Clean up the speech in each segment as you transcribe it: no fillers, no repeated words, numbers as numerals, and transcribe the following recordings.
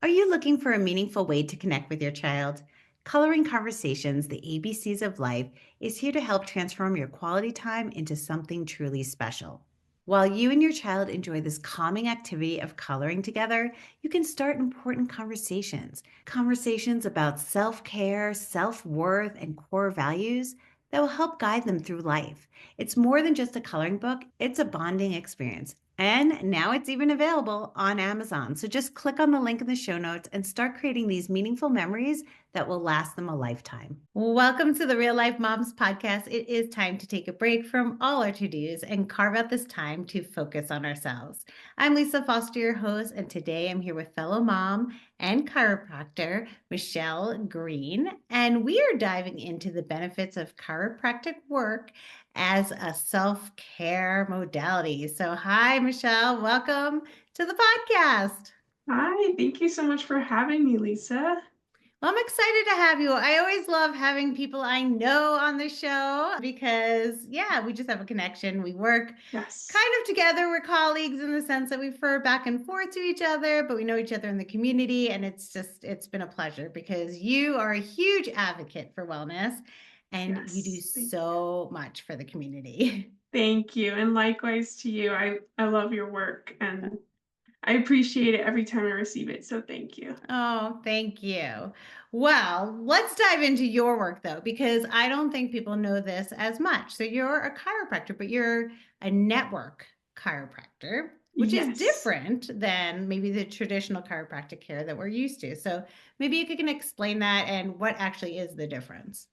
Are you looking for a meaningful way to connect with your child? Coloring Conversations, the ABCs of Life, is here to help transform your quality time into something truly special. While you and your child enjoy this calming activity of coloring together, you can start important conversations about self care, self worth, and core values that will help guide them through life. It's more than just a coloring book, it's a bonding experience. And now it's even available on Amazon. So just click on the link in the show notes and start creating these meaningful memories that will last them a lifetime. Welcome to the Real Life Moms podcast. It is time to take a break from all our to-dos and carve out this time to focus on ourselves. I'm Lisa Foster, your host, and today I'm here with fellow mom and chiropractor Michelle Greene, and we are diving into the benefits of chiropractic work as a self-care modality. So, hi, Michelle. Welcome to the podcast. Hi, thank you so much for having me, Lisa. Well, I'm excited to have you. I always love having people I know on the show because, yeah, we just have a connection. We work Yes. kind of together. We're colleagues in the sense that we refer back and forth to each other, but we know each other in the community. And it's been a pleasure because you are a huge advocate for wellness and you do Yes. so much for the community. Thank you. And likewise to you. I love your work and I appreciate it every time I receive it. So thank you. Oh, thank you. Well, let's dive into your work though, because I don't think people know this as much. So you're a chiropractor, but you're a network chiropractor, which is Yes. different than maybe the traditional chiropractic care that we're used to. So maybe you can explain that and what actually is the difference.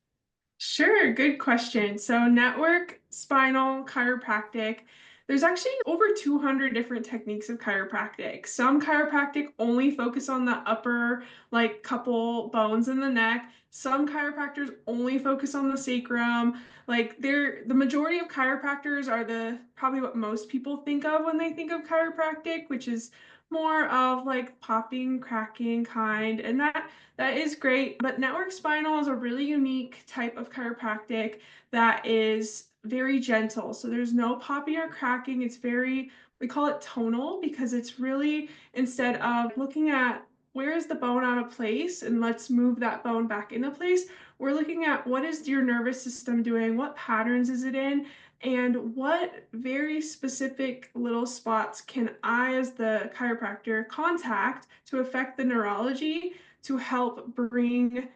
Sure, good question. So, network spinal chiropractic, there's actually over 200 different techniques of chiropractic. Some chiropractic only focus on the upper, like couple bones in the neck. Some chiropractors only focus on the sacrum. Like the majority of chiropractors are the probably what most people think of when they think of chiropractic, which is more of like popping, cracking kind, and that is great, but network spinal is a really unique type of chiropractic that is very gentle. So there's no popping or cracking. It's very, we call it tonal because it's really instead of looking at where is the bone out of place and let's move that bone back into place, we're looking at what is your nervous system doing, what patterns is it in, and what very specific little spots can I, as the chiropractor, contact to affect the neurology to help bring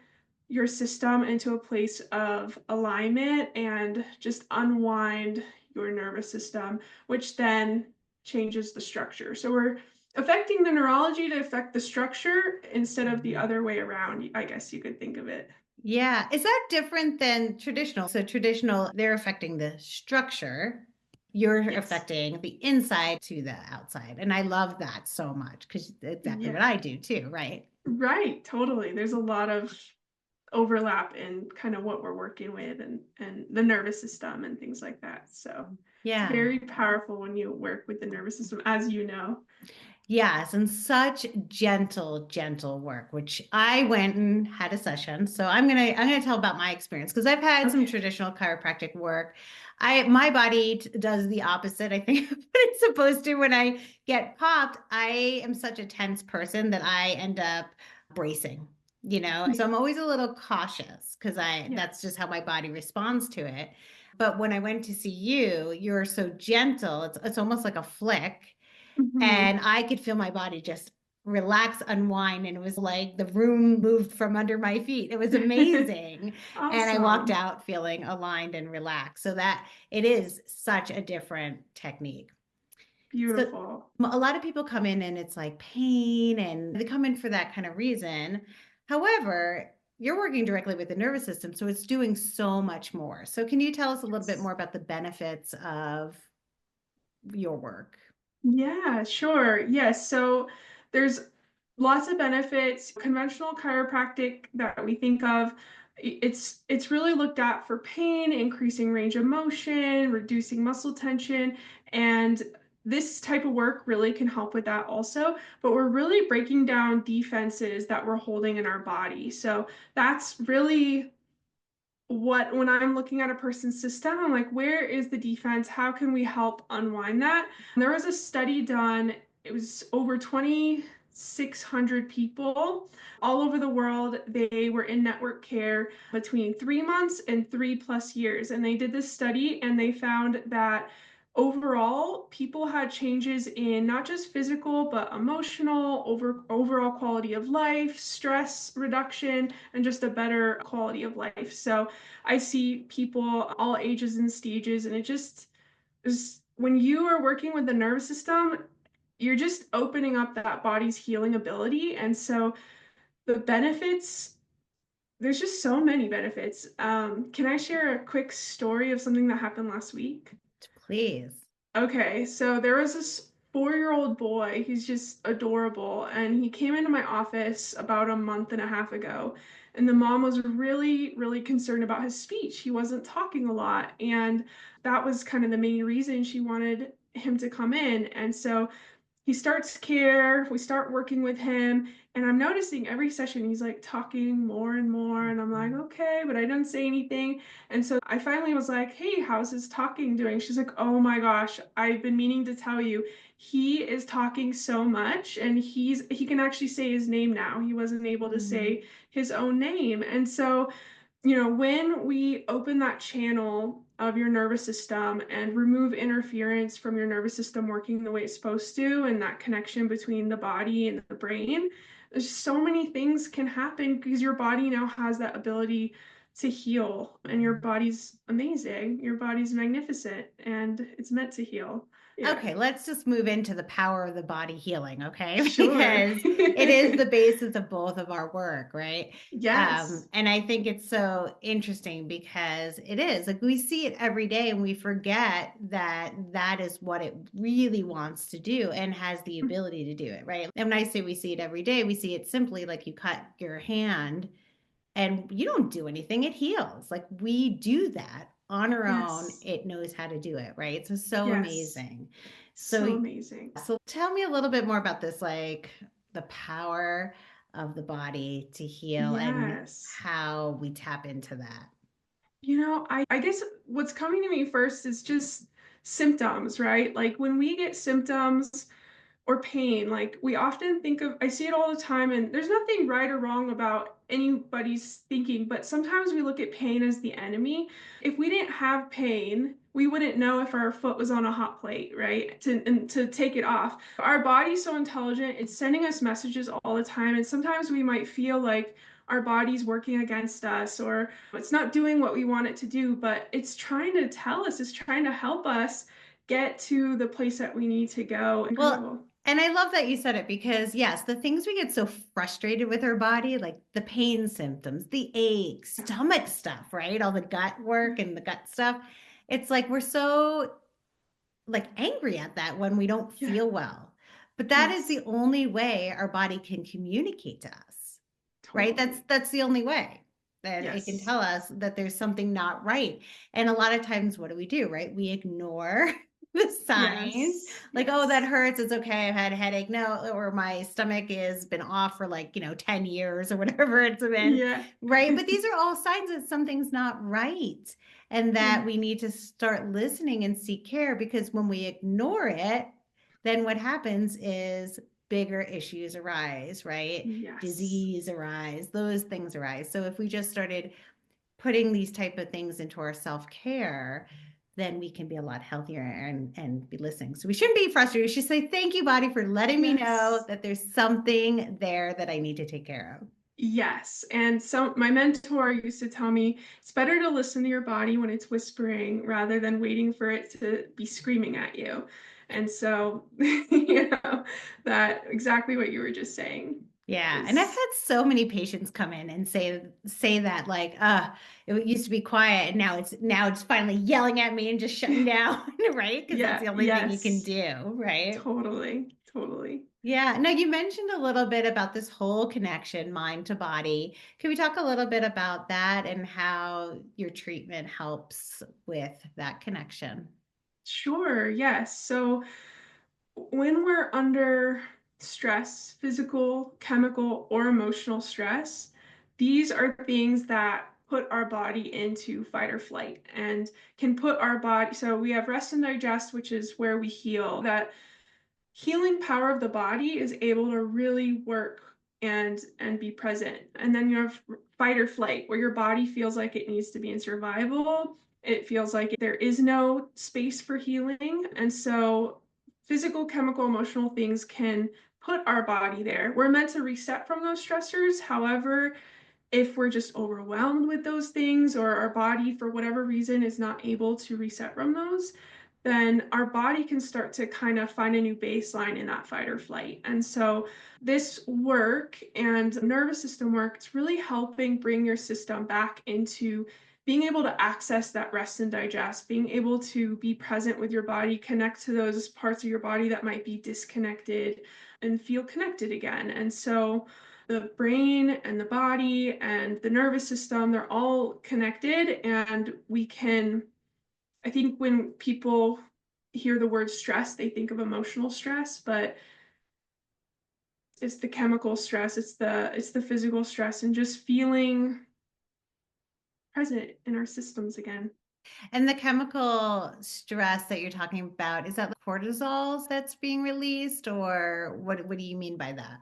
your system into a place of alignment and just unwind your nervous system, which then changes the structure. So we're affecting the neurology to affect the structure instead of the other way around, I guess you could think of it. Yeah. Is that different than traditional? So traditional, they're affecting the structure. You're Yes. affecting the inside to the outside. And I love that so much because exactly what Yeah. I do too, right? Right, totally. There's a lot of overlap in kind of what we're working with and the nervous system and things like that. So it's Yeah. very powerful when you work with the nervous system, as you know. Yes, and such gentle work, which I went and had a session. So I'm gonna tell about my experience because I've had some Okay. traditional chiropractic work. My body does the opposite. I think what it's supposed to. When I get popped, I am such a tense person that I end up bracing, So Yeah. I'm always a little cautious because I Yeah. that's just how my body responds to it. But when I went to see you, you're so gentle. It's almost like a flick Hmm. and I could feel my body just relax, unwind, and it was like the room moved from under my feet. It was amazing. And I walked Awesome. out feeling aligned and relaxed. So that it is such a different technique. So Beautiful. a lot of people come in and it's like pain and they come in for that kind of reason. However, you're working directly with the nervous system, so it's doing so much more. So can you tell us a little bit Yes. more about the benefits of your work? Yeah, sure. Yes. So there's lots of benefits. Conventional chiropractic that we think of, it's really looked at for pain, increasing range of motion, reducing muscle tension, and this type of work really can help with that also. But we're really breaking down defenses that we're holding in our body. So that's really what when I'm looking at a person's system, I'm like, where is the defense? How can we help unwind that? And there was a study done, it was over 20 600 people all over the world. They were in network care between 3 months and 3+ years. And they did this study and they found that overall people had changes in not just physical but emotional, overall quality of life, stress reduction, and just a better quality of life. So I see people all ages and stages, and it just is when you are working with the nervous system, you're just opening up that body's healing ability. And so the benefits, there's just so many benefits. Can I share a quick story of something that happened last week? Please. Okay, so there was this 4-year-old boy. He's just adorable. And he came into my office about a month and a half ago. And the mom was really, really concerned about his speech. He wasn't talking a lot. And that was kind of the main reason she wanted him to come in. And so he starts care, we start working with him, and I'm noticing every session he's like talking more and more, and I'm like, okay, but I didn't say anything. And so I finally was like, hey, how's his talking doing? She's like, oh my gosh, I've been meaning to tell you, he is talking so much, and he can actually say his name now. He wasn't able to Mhm. say his own name. And so when we open that channel of your nervous system and remove interference from your nervous system working the way it's supposed to, and that connection between the body and the brain, there's so many things can happen because your body now has that ability to heal, and your body's amazing. Your body's magnificent, and it's meant to heal. Yeah. Okay, let's just move into the power of the body healing, okay? Sure. Because it is the basis of both of our work, right? Yes. And I think it's so interesting because it is like we see it every day and we forget that that is what it really wants to do and has the ability to do it, right? And when I say we see it every day, we see it simply like you cut your hand and you don't do anything, it heals. Like we do that on our own. Yes. It knows how to do it, right? So Yes. amazing. So So amazing. so tell me a little bit more about this, like the power of the body to heal and Yes. how we tap into that. I guess what's coming to me first is just symptoms, right? Like when we get symptoms or pain, like we often think of, I see it all the time, and there's nothing right or wrong about anybody's thinking, but sometimes we look at pain as the enemy. If we didn't have pain, we wouldn't know if our foot was on a hot plate, right? And to take it off. Our body's so intelligent, it's sending us messages all the time, and sometimes we might feel like our body's working against us or it's not doing what we want it to do, but it's trying to tell us, it's trying to help us get to the place that we need to go and kind of Well, go, and I love that you said it because, yes, the things we get so frustrated with our body, like the pain symptoms, the ache, stomach stuff, right? All the gut work and the gut stuff. It's like we're so like angry at that when we don't yeah, feel well. But that is yes, the only way our body can communicate to us, right? That's totally. that's the only way that it can Yes, tell us that there's something not right. And a lot of times, what do, right? We ignore the signs, yes, like, oh, that yes. hurts. It's okay. I've had a headache. No, or my stomach has been off for like, 10 years or whatever it's been, Yeah. right? But these are all signs that something's not right and that Yeah. we need to start listening and seek care because when we ignore it, then what happens is bigger issues arise, right? Yes. Disease arise, those things arise. So if we just started putting these type of things into our self-care, then we can be a lot healthier and be listening. So we shouldn't be frustrated. We should say, thank you, body, for letting me know Yes. that there's something there that I need to take care of. Yes. And so my mentor used to tell me it's better to listen to your body when it's whispering rather than waiting for it to be screaming at you. And so, that exactly what you were just saying Yeah, and I've is had so many patients come in and say that like, it used to be quiet and now it's finally yelling at me and just shutting down, right? Because that's yeah, the only thing you can yes, do, right? totally, totally. Yeah. Now you mentioned a little bit about this whole connection, mind to body. Can we talk a little bit about that and how your treatment helps with that connection? Sure, yes. So when we're under stress, physical, chemical, or emotional stress, these are things that put our body into fight or flight and can put our body. So we have rest and digest, which is where we heal. That healing power of the body is able to really work and be present. And then you have fight or flight, where your body feels like it needs to be in survival. It feels like there is no space for healing. And so physical, chemical, emotional things can put our body there. We're meant to reset from those stressors. However, if we're just overwhelmed with those things, or our body for whatever reason is not able to reset from those, then our body can start to kind of find a new baseline in that fight or flight. And so this work and nervous system work, it's really helping bring your system back into being able to access that rest and digest, being able to be present with your body, connect to those parts of your body that might be disconnected, and feel connected again. And so the brain and the body and the nervous system, they're all connected. And we can, I think when people hear the word stress, they think of emotional stress, but it's the chemical stress, it's the physical stress, and just feeling present in our systems again. And the chemical stress that you're talking about, is that the cortisol that's being released, or what do you mean by that?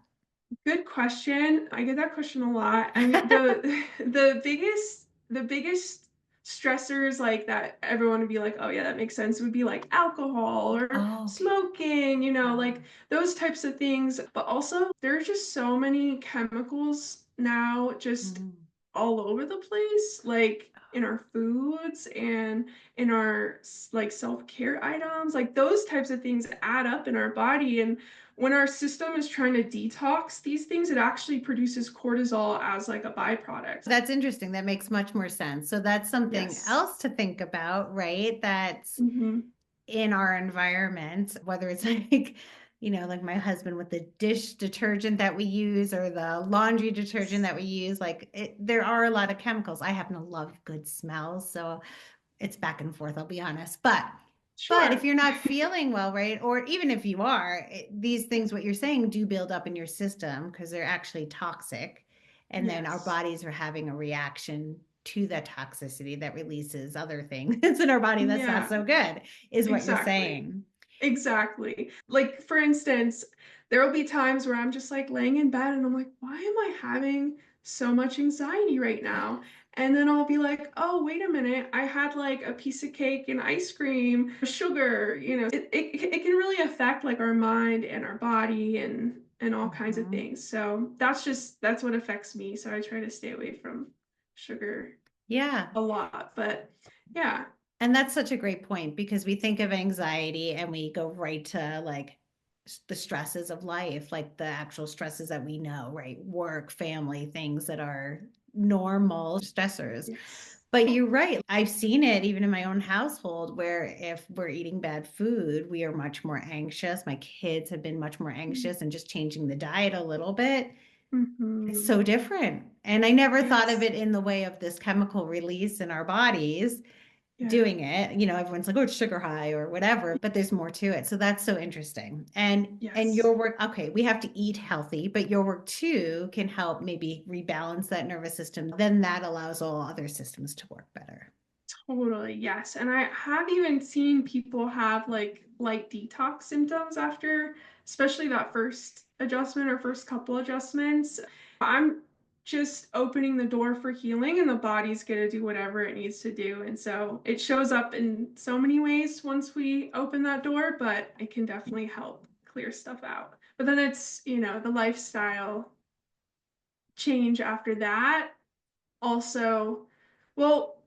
Good question. I get that question a lot. I mean, the biggest stressors like that everyone would be like, oh yeah, that makes sense, would be like alcohol or Oh, okay. smoking, Uh, like those types of things. But also there's just so many chemicals now just mm. all over the place, like in our foods and in our like self-care items. Like those types of things add up in our body, and when our system is trying to detox these things, it actually produces cortisol as like a byproduct. That's interesting. That makes much more sense. So that's something Yes. else to think about, right? That's Mm-hmm. in our environment, whether it's like, like my husband with the dish detergent that we use or the laundry detergent that we use, there are a lot of chemicals. I happen to love good smells, so it's back and forth, I'll be honest. But if Sure. you're not feeling well, right? Or even if you are, these things, what you're saying, do build up in your system because they're actually toxic. And then our Yes. bodies are having a reaction to that toxicity that releases other things in our body that's not Yeah, so good, is what you're exactly. saying. Exactly. Like, for instance, there will be times where I'm just like laying in bed and I'm like, why am I having so much anxiety right now? And then I'll be like, oh, wait a minute. I had like a piece of cake and ice cream, sugar, it can really affect like our mind and our body and all kinds of Mhm. things. So that's what affects me. So I try to stay away from sugar Yeah. a lot. But yeah. And that's such a great point because we think of anxiety and we go right to the stresses of life, like the actual stresses that we know, right? Work, family, things that are normal stressors. Yes. But you're right. I've seen it even in my own household where if we're eating bad food, we are much more anxious. My kids have been much more anxious, and just changing the diet a little bit, it's Mm-hmm. so different. And I never thought of Yes. it in the way of this chemical release in our bodies Yeah. doing it. Everyone's like, oh, it's sugar high or whatever, but there's more to it. So that's so interesting. And Yes. your work, okay, we have to eat healthy, but your work too can help maybe rebalance that nervous system. Then that allows all other systems to work better. Totally, yes. And I have even seen people have like light detox symptoms after, especially that first adjustment or first couple adjustments. I'm just opening the door for healing, and the body's going to do whatever it needs to do. And so it shows up in so many ways once we open that door, but it can definitely help clear stuff out. But then it's, the lifestyle change after that also. Well,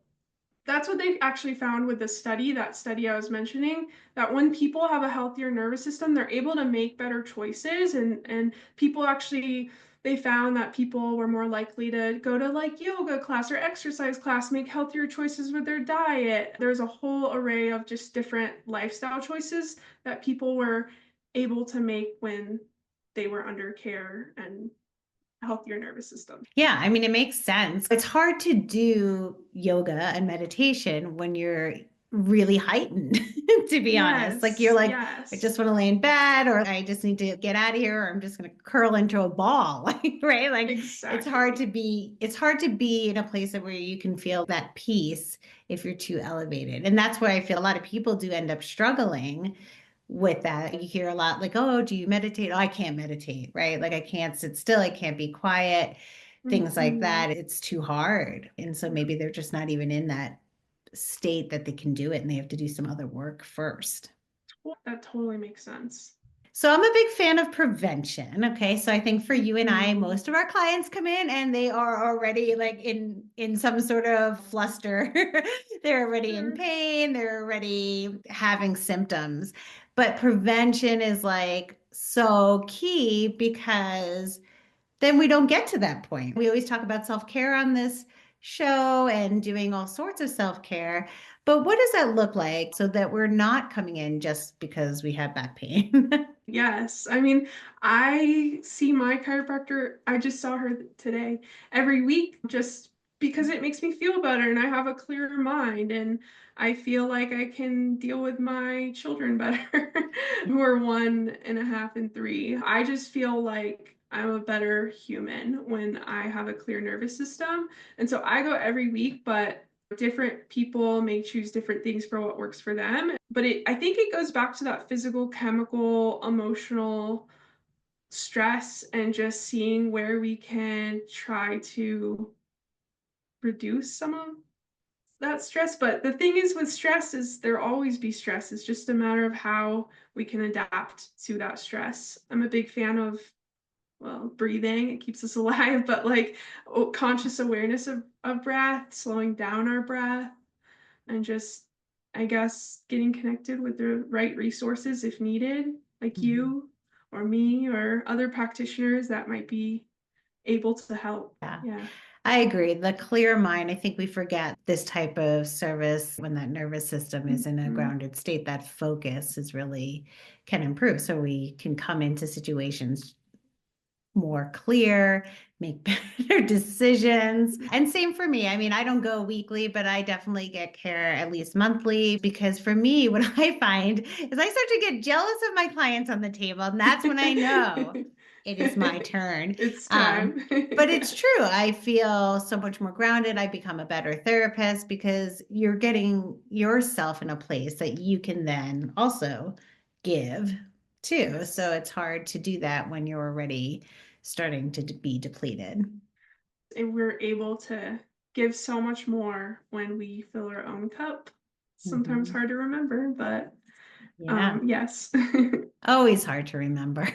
that's what they actually found with the study, that study I was mentioning, that when people have a healthier nervous system, they're able to make better choices, and people actually, they found that people were more likely to go to like yoga class or exercise class, make healthier choices with their diet. There's a whole array of just different lifestyle choices that people were able to make when they were under care and healthier nervous system. Yeah, I mean, it makes sense. It's hard to do yoga and meditation when you're really heightened, to be honest. Like you're Yes, like, I yes, just want to lay in bed, or I just need to get out of here, or I'm just going to curl into a ball, right? Like exactly. it's hard to be in a place where you can feel that peace if you're too elevated. And that's where I feel a lot of people do end up struggling with that. You hear a lot like, oh, do you meditate? Oh, I can't meditate, right? Like I can't sit still, I can't be quiet, things like Mhm. that. It's too hard. And so maybe they're just not even in that state that they can do it and they have to do some other work first. That totally makes sense. So I'm a big fan of prevention. Okay. So I think for you and I, Mm. most of our clients come in and they are already like in some sort of fluster. They're already in Sure. pain, they're already having symptoms. But prevention is like so key because then we don't get to that point. We always talk about self-care on this show and doing all sorts of self-care. But what does that look like so that we're not coming in just because we have back pain? Yes. I mean, I see my chiropractor, I just saw her today every week just because it makes me feel better and I have a clearer mind and I feel like I can deal with my children better who are 1.5 and 3. I just feel like I'm a better human when I have a clear nervous system. And so I go every week, but different people may choose different things for what works for them. But I think it goes back to that physical, chemical, emotional stress and just seeing where we can try to reduce some of that stress. But the thing is with stress is there always be stress. It's just a matter of how we can adapt to that stress. I'm a big fan of, well, breathing. It keeps us alive, but like conscious awareness of breath, slowing down our breath, and just, I guess, getting connected with the right resources if needed, like Mhm. you or me or other practitioners that might be able to help. Yeah, Yeah. I agree. The clear mind, I think we forget this type of service when that nervous system is in a Mhm. grounded state, that focus is really can improve. So we can come into situations more clear, make better decisions. And same for me. I mean, I don't go weekly, but I definitely get care at least monthly because for me, what I find is I start to get jealous of my clients on the table. And that's when I know it is my turn. It's Um, time. but it's true. I feel so much more grounded. I become a better therapist because you're getting yourself in a place that you can then also give too. So Yes. it's hard to do that when you're already starting to be depleted. And we're able to give so much more when we fill our own cup. Sometimes Mhm. hard to remember, but Yeah. yes. Always hard to remember,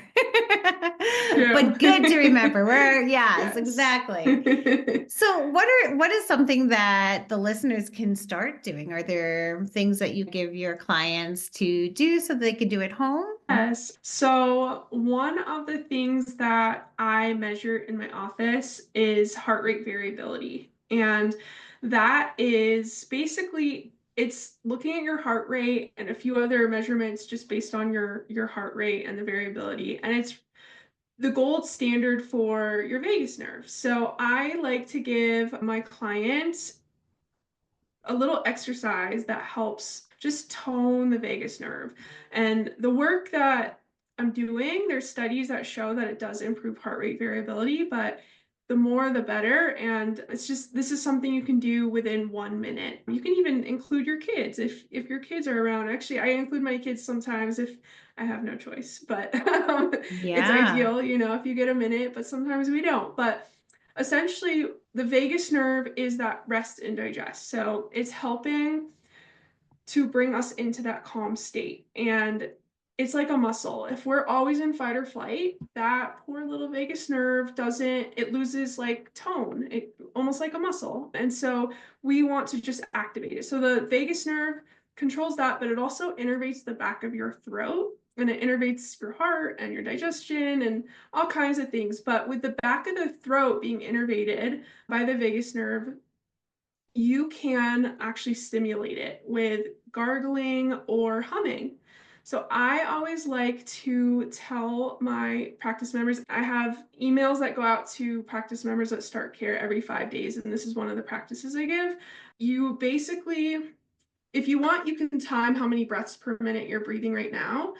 True. but good to remember. Where, yes, Yes. exactly. So, what is something that the listeners can start doing? Are there things that you give your clients to do so they can do at home? Yes. So, one of the things that I measure in my office is heart rate variability. And that is basically it's looking at your heart rate and a few other measurements just based on your heart rate and the variability. And it's the gold standard for your vagus nerve. So, I like to give my clients a little exercise that helps just tone the vagus nerve. And the work that I'm doing, there's studies that show that it does improve heart rate variability, but the more the better. And it's just this is something you can do within 1 minute. You can even include your kids if your kids are around. Actually, I include my kids sometimes if I have no choice, but it's Yeah. ideal, if you get a minute, but sometimes we don't. But essentially, the vagus nerve is that rest and digest. So it's helping to bring us into that calm state. And it's like a muscle. If we're always in fight or flight, that poor little vagus nerve doesn't, it loses like tone, it almost like a muscle. And so we want to just activate it. So the vagus nerve controls that, but it also innervates the back of your throat and it innervates your heart and your digestion and all kinds of things. But with the back of the throat being innervated by the vagus nerve, you can actually stimulate it with gargling or humming. So I always like to tell my practice members, I have emails that go out to practice members that start care every 5 days, and this is one of the practices I give. You basically, if you want, you can time how many breaths per minute you're breathing right now,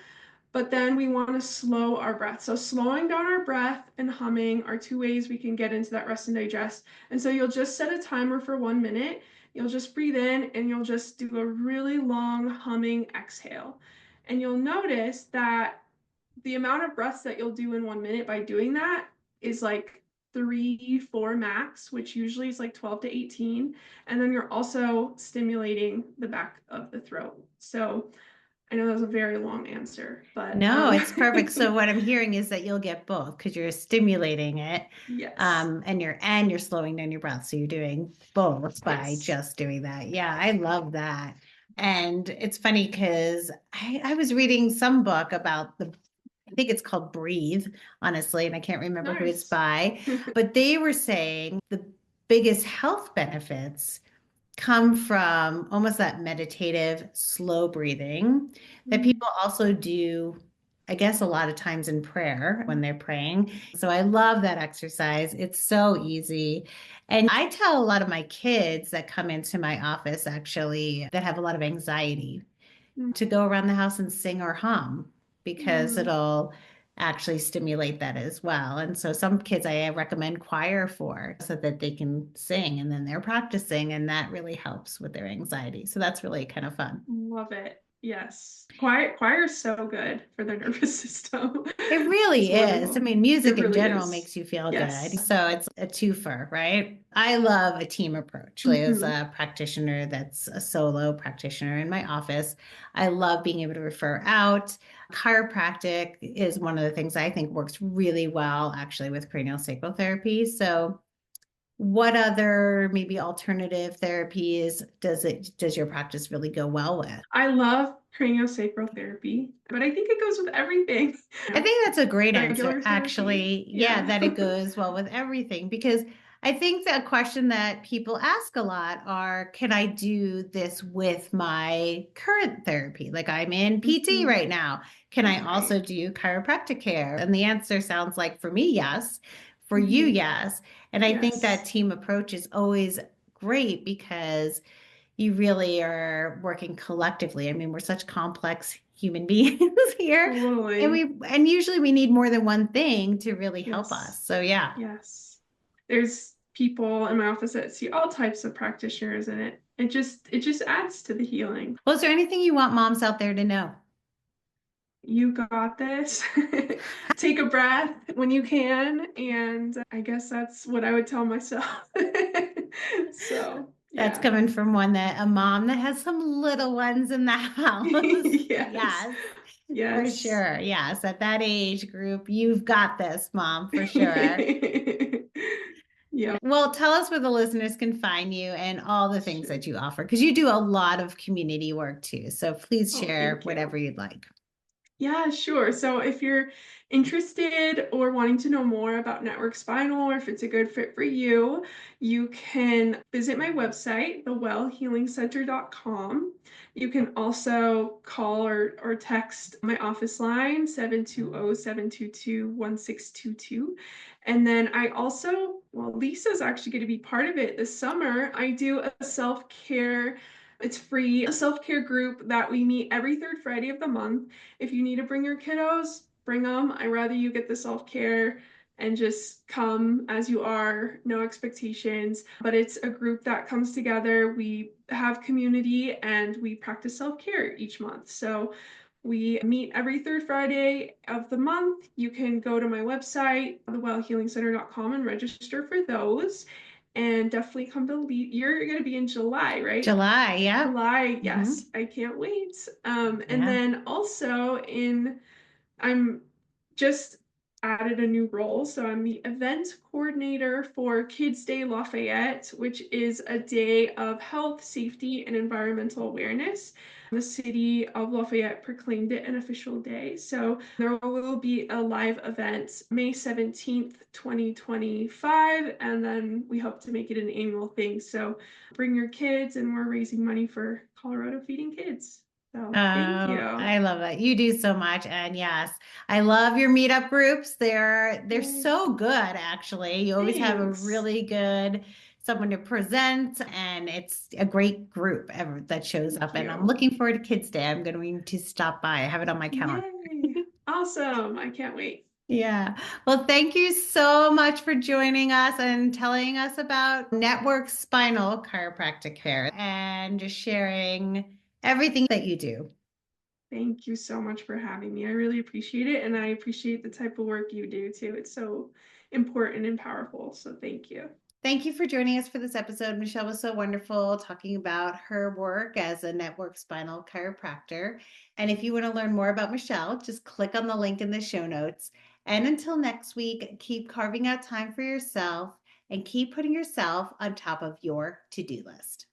but then we want to slow our breath. So slowing down our breath and humming are two ways we can get into that rest and digest. And so you'll just set a timer for 1 minute. You'll just breathe in and you'll just do a really long humming exhale. And you'll notice that the amount of breaths that you'll do in 1 minute by doing that is like 3, 4 max, which usually is like 12 to 18. And then you're also stimulating the back of the throat. So I know that was a very long answer, but No, it's perfect. So what I'm hearing is that you'll get both because you're stimulating it, yes, and you're slowing down your breath. So you're doing both by yes. just doing that. Yeah, I love that. And it's funny because I was reading some book about I think it's called Breathe, honestly, and I can't remember who it's Nice. by, but they were saying the biggest health benefits come from almost that meditative, slow breathing that Mm, people also do, I guess, a lot of times in prayer when they're praying. So I love that exercise. It's so easy. And I tell a lot of my kids that come into my office actually that have a lot of anxiety mm, to go around the house and sing or hum because mm. it'll actually stimulate that as well. And so some kids I recommend choir for so that they can sing and then they're practicing and that really helps with their anxiety. So that's really kind of fun. Love it. Yes. Choir is so good for the nervous system. It It's really is. I wonderful. mean, It music in really general is. makes you feel good. Yes. So it's a twofer, right? I love a team approach. As Hmm. a practitioner that's a solo practitioner in my office, I love being able to refer out. Chiropractic is one of the things I think works really well actually with cranial sacral therapy. So what other maybe alternative therapies does your practice really go well with? I love craniosacral therapy, but I think it goes with everything. I think that's a great answer, Regular therapy. actually. Yeah, Yeah. that it goes well with everything because I think that question that people ask a lot are, can I do this with my current therapy? Like I'm in PT Mhm. right now. Can I Right. also do chiropractic care? And the answer sounds like for me, yes. For you, Hmm. yes. And I think that Yes. team approach is always great because you really are working collectively. I mean, we're such complex human beings here. Totally. And usually we need more than one thing to really help Yes. us. So yeah. Yes. There's people in my office that see all types of practitioners in it. It just adds to the healing. Well, is there anything you want moms out there to know? You got this. Take a breath when you can, and I guess that's what I would tell myself. So, That's yeah. coming from a mom that has some little ones in the house. Yes. Yes, for Yes. sure. Yes, at that age group, you've got this, mom, for sure. Yeah, Well, tell us where the listeners can find you and all the things sure. that you offer, because you do a lot of community work too. So please Oh, share thank whatever you. you'd like. Yeah, sure. So if you're interested or wanting to know more about Network Spinal or if it's a good fit for you, you can visit my website, thewellhealingcenter.com. You can also call or text my office line, 720-722-1622. And then I also, well, Lisa's actually going to be part of it this summer. I do a self-care, it's free, a self-care group that we meet every third Friday of the month. If you need to bring your kiddos, bring them. I rather you get the self care and just come as you are, no expectations. But it's a group that comes together. We have community and we practice self care each month. So we meet every third Friday of the month. You can go to my website, thewellhealingcenter.com, and register for those. And definitely come to lead. You're going to be in July, right? July, yeah. July, Hmm. yes, I can't wait. And Yeah. then also I'm just added a new role. So I'm the event coordinator for Kids Day Lafayette, which is a day of health, safety, and environmental awareness. The city of Lafayette proclaimed it an official day. So there will be a live event May 17th, 2025, and then we hope to make it an annual thing. So bring your kids, and we're raising money for Colorado Feeding Kids. So thank Oh, you. I love that. You do so much. And yes, I love your meetup groups. They're Yay. so good, actually. You always have a Thanks. really good someone to present, and it's a great group ever that shows Thank up. And I'm you. looking forward to Kids Day. I'm going to stop by. I have it on my calendar. Yay. Awesome. I can't wait. Yeah. Well, thank you so much for joining us and telling us about Network Spinal Chiropractic Care and just sharing everything that you do. Thank you so much for having me. I really appreciate it. And I appreciate the type of work you do too. It's so important and powerful. So thank you. Thank you for joining us for this episode. Michelle was so wonderful talking about her work as a network spinal chiropractor. And if you want to learn more about Michelle, just click on the link in the show notes. And until next week, keep carving out time for yourself and keep putting yourself on top of your to do list.